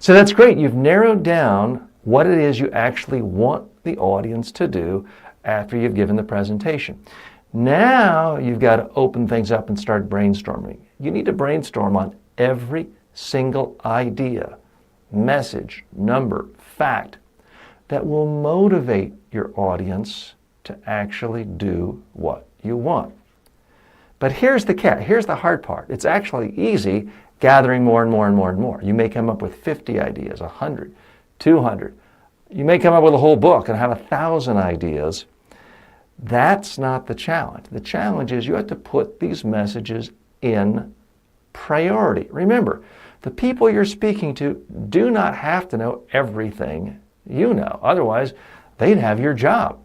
So that's great. You've narrowed down what it is you actually want the audience to do after you've given the presentation. Now you've got to open things up and start brainstorming. You need to brainstorm on every single idea, message, number, fact that will motivate your audience to actually do what you want. But here's the catch. Here's the hard part. It's actually easy gathering more and more and more and more. You may come up with 50 ideas, 100, 200. You may come up with a whole book and have 1,000 ideas. That's not the challenge. The challenge is you have to put these messages in priority. Remember, the people you're speaking to do not have to know everything you know. Otherwise, they'd have your job.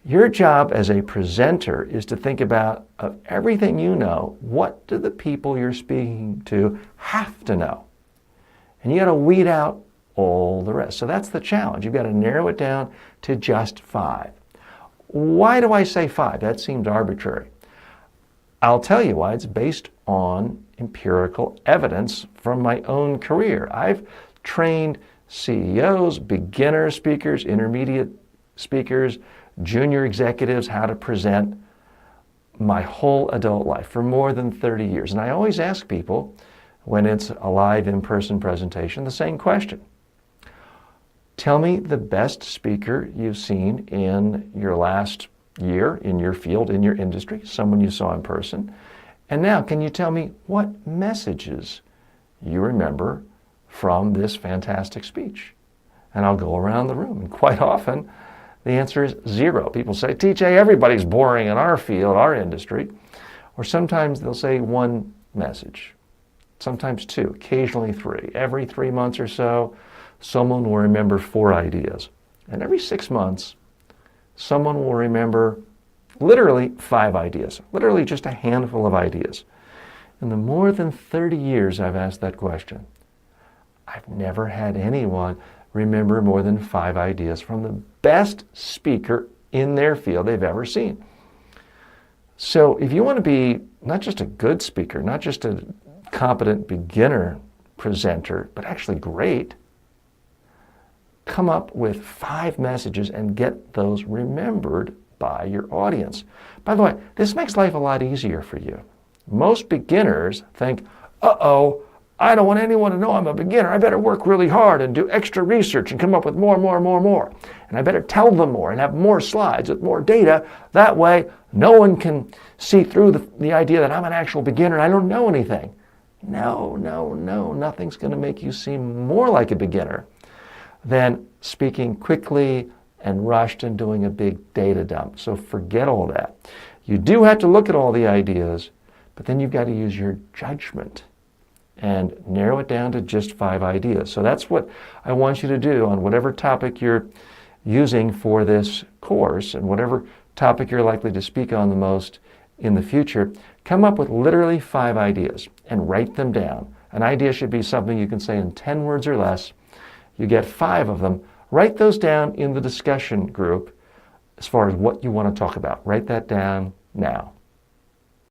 Your job as a presenter is to think about, of everything you know, what do the people you're speaking to have to know? And you got to weed out all the rest. So that's the challenge. You've got to narrow it down to just 5. Why do I say 5? That seems arbitrary. I'll tell you why. It's based on empirical evidence from my own career. I've trained CEOs, beginner speakers, intermediate speakers, junior executives how to present my whole adult life for more than 30 years. And I always ask people, when it's a live in-person presentation, the same question. Tell me the best speaker you've seen in your last year, in your field, in your industry, someone you saw in person. And now, can you tell me what messages you remember from this fantastic speech? And I'll go around the room, and quite often, the answer is 0. People say, TJ, everybody's boring in our field, our industry. Or sometimes they'll say 1 message, sometimes 2, occasionally 3. Every 3 months or so, someone will remember 4 ideas. And every 6 months, someone will remember literally 5 ideas, literally just a handful of ideas. In the more than 30 years I've asked that question, I've never had anyone remember more than 5 ideas from the best speaker in their field they've ever seen. So if you want to be not just a good speaker, not just a competent beginner presenter, but actually great, come up with 5 messages and get those remembered by your audience. By the way, this makes life a lot easier for you. Most beginners think, uh-oh, I don't want anyone to know I'm a beginner. I better work really hard and do extra research and come up with more. And I better tell them more and have more slides with more data. That way, no one can see through the idea that I'm an actual beginner and I don't know anything. No. Nothing's going to make you seem more like a beginner than speaking quickly and rushed and doing a big data dump. So forget all that. You do have to look at all the ideas, but then you've got to use your judgment and narrow it down to just 5 ideas. So that's what I want you to do on whatever topic you're using for this course and whatever topic you're likely to speak on the most in the future. Come up with literally 5 ideas and write them down. An idea should be something you can say in 10 words or less. You get 5 of them. Write those down in the discussion group as far as what you want to talk about. Write that down now.